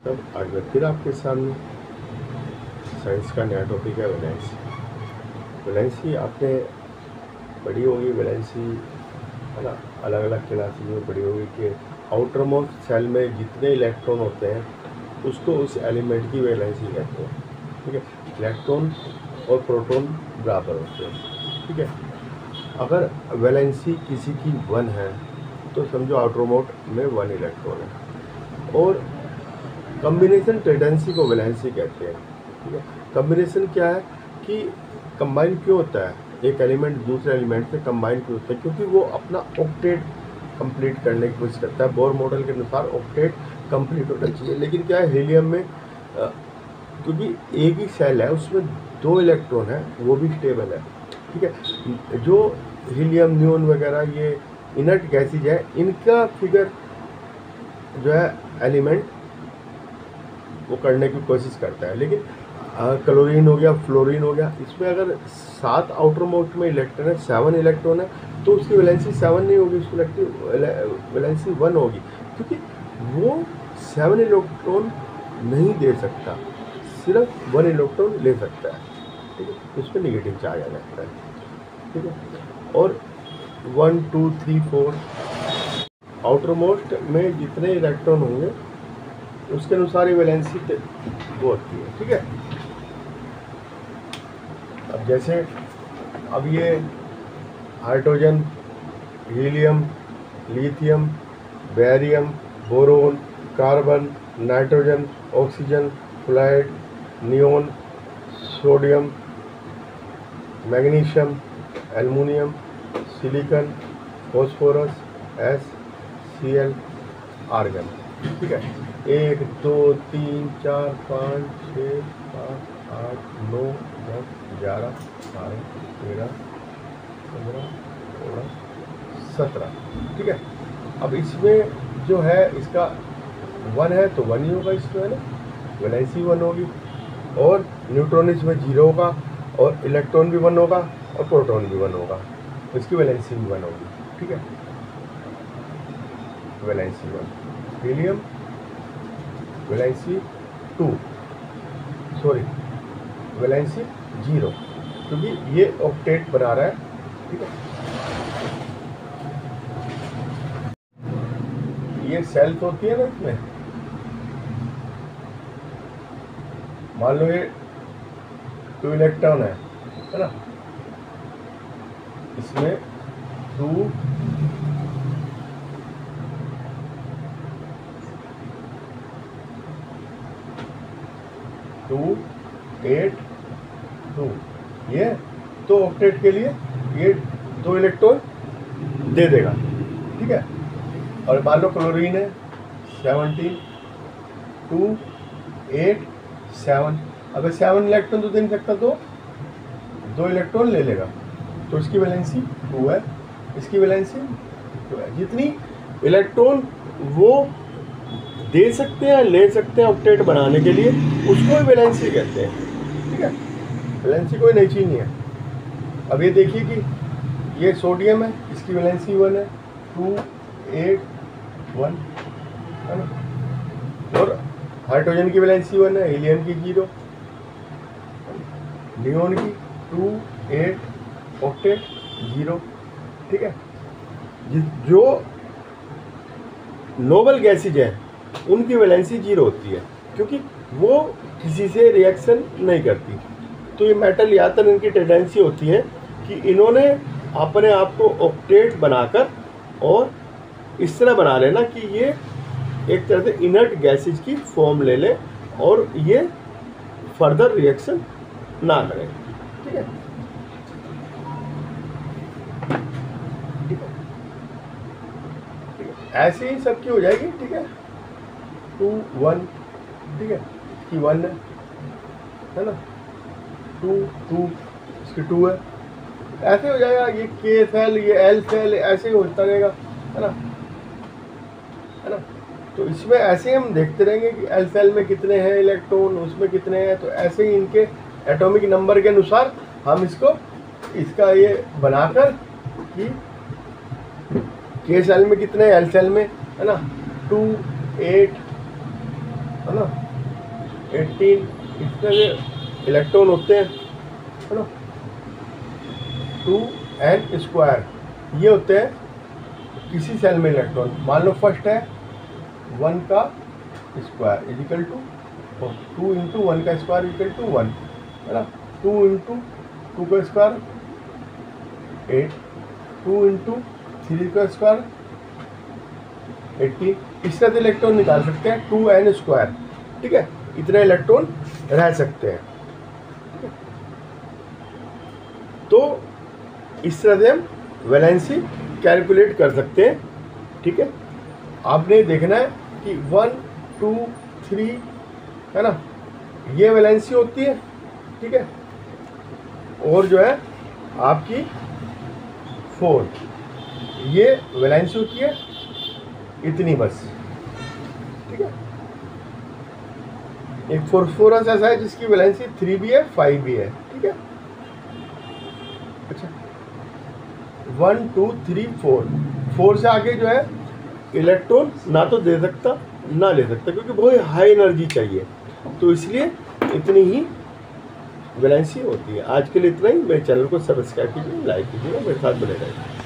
तब आज मैं फिर आपके सामने साइंस का नया टॉपिक है वैलेंसी। वैलेंसी आपने पढ़ी होगी, वैलेंसी है ना, अलग अलग क्लासेस में पढ़ी होगी कि आउटर मोस्ट सेल में जितने इलेक्ट्रॉन होते हैं उसको उस एलिमेंट की वैलेंसी कहते हैं। ठीक है, इलेक्ट्रॉन और प्रोटॉन बराबर होते हैं। ठीक है, अगर वैलेंसी किसी की 1 है तो समझो आउटर मोस्ट में 1 इलेक्ट्रॉन है। और कम्बिनेशन टेंडेंसी को वैलेंसी कहते हैं। ठीक है, कम्बिनेशन क्या है कि कंबाइन क्यों होता है, एक एलिमेंट दूसरे एलिमेंट से कंबाइन क्यों होता है, क्योंकि वो अपना ऑक्टेट कंप्लीट करने की कोशिश करता है। बोर मॉडल के अनुसार ऑक्टेट कंप्लीट होना चाहिए, लेकिन क्या है हीलियम में क्योंकि एक ही सेल है उसमें 2 इलेक्ट्रॉन है, वो भी स्टेबल है। ठीक है, जो हीलियम न्यून वगैरह ये इनर्ट गैसेज है, इनका फिगर जो है एलिमेंट वो करने की कोशिश करता है। लेकिन क्लोरीन हो गया, फ्लोरीन हो गया, इसमें अगर 7 आउटर मोस्ट में इलेक्ट्रॉन है, 7 इलेक्ट्रॉन है, तो उसकी वैलेंसी 7 नहीं होगी, उसकी वैलेंसी 1 होगी, क्योंकि वो 7 इलेक्ट्रॉन नहीं दे सकता, सिर्फ 1 इलेक्ट्रॉन ले सकता है। ठीक है, उसमें निगेटिव चार्ज आ जाता है। ठीक है, और 1 2 3 4 आउटर मोस्ट में जितने इलेक्ट्रॉन होंगे उसके अनुसार ही वैलेंसी वो होती है। ठीक है, अब जैसे अब ये hydrogen, helium, lithium, barium, boron, carbon, nitrogen, oxygen, fluoride, neon, sodium, magnesium, aluminium, silicon, phosphorus, HCl, argon. ठीक है, 1 2 3 4 5 6 7 8 9 10 11 12 13 15 16 17। ठीक है, अब इसमें जो है इसका 1 है तो 1 ही होगा इसमें, है ना, वैलेंसी 1 होगी। और न्यूट्रॉन इसमें 0 होगा, और इलेक्ट्रॉन भी 1 होगा, और प्रोटॉन भी 1 होगा, तो इसकी वैलेंसी भी 1 होगी। ठीक है, valency 1। Helium valency 2, sorry valency 0, क्योंकि ये ऑक्टेट बना रहा है। ठीक है, ये सेल्स होती है ना, इसमें मान लो ये 2 इलेक्ट्रॉन है ना, इसमें 2 2 8 2, ये तो ऑक्टेट के लिए ये 2 इलेक्ट्रॉन दे देगा। ठीक है, और मान लो क्लोरीन है 17 2 8 7, अगर 7 इलेक्ट्रॉन तो दे नहीं सकता तो 2 इलेक्ट्रॉन ले लेगा, तो इसकी वैलेंसी 2 है, इसकी वैलेंसी 2 है। जितनी इलेक्ट्रॉन वो दे सकते हैं, ले सकते हैं ऑक्टेट बनाने के लिए, उसको ही वैलेंसी कहते हैं। ठीक है, वैलेंसी कोई नई चीज़ नहीं है। अब ये देखिए कि ये सोडियम है, इसकी वैलेंसी 1 है, 2 8 1, है ना, और हाइड्रोजन की वैलेंसी 1 है, हीलियम की 0, नियोन की 2 8, ऑक्टेट 0। ठीक है, जो नोबल गैसेज हैं उनकी वैलेंसी 0 होती है, क्योंकि वो किसी से रिएक्शन नहीं करती। तो ये मेटल ज़्यादातर इनकी टेंडेंसी होती है कि इन्होंने अपने आप को ऑक्टेट बनाकर और इस तरह बना लेना कि ये एक तरह से इनर्ट गैसेज की फॉर्म ले ले और ये फर्दर रिएक्शन ना करें। ठीक है, ऐसे ही सबकी हो जाएगी। ठीक है, 2 1, ठीक है, इसकी 1 है ना, 2 2, इसकी 2 है, ऐसे हो जाएगा। ये K सेल, ये L सेल, ऐसे ही होता रहेगा, है ना, है ना। तो इसमें ऐसे हम देखते रहेंगे कि L सेल में कितने हैं इलेक्ट्रॉन, उसमें कितने हैं, तो ऐसे ही इनके एटॉमिक नंबर के अनुसार हम इसका ये बनाकर कि K सेल में कितने, L सेल में, है ना, 2 8 है ना, 18 इतने इलेक्ट्रॉन होते हैं, है ना, 2n², ये होते हैं किसी सेल में इलेक्ट्रॉन। मान लो फर्स्ट है 1 का स्क्वायर इजिकल टू 2 इंटू 1 का स्क्वायर इक्वल टू 1, है ना, 2 इंटू 2 का स्क्वायर 8, 2 इंटू 3 का स्क्वायर 80। इस तरह से इलेक्ट्रॉन निकाल सकते हैं 2n², ठीक है, इतने इलेक्ट्रॉन रह सकते हैं। तो इस तरह से हम वैलेंसी कैलकुलेट कर सकते हैं, ठीक है। आपने देखना है कि 1 2 3, है ना, ये वैलेंसी होती है, ठीक है, और जो है आपकी 4 ये वैलेंसी होती है, इतनी बस, ठीक है। एक फॉस्फोरस ऐसा है जिसकी वैलेंसी 3 भी है 5 भी है, ठीक है। अच्छा, 1 2 3 4 से आगे जो है इलेक्ट्रॉन ना तो दे सकता ना ले सकता, क्योंकि बहुत हाई एनर्जी चाहिए, तो इसलिए इतनी ही वैलेंसी होती है। आज के लिए इतना ही। मेरे चैनल को सब्सक्राइब कीजिए, लाइक कीजिए, मेरे साथ बने रहिए।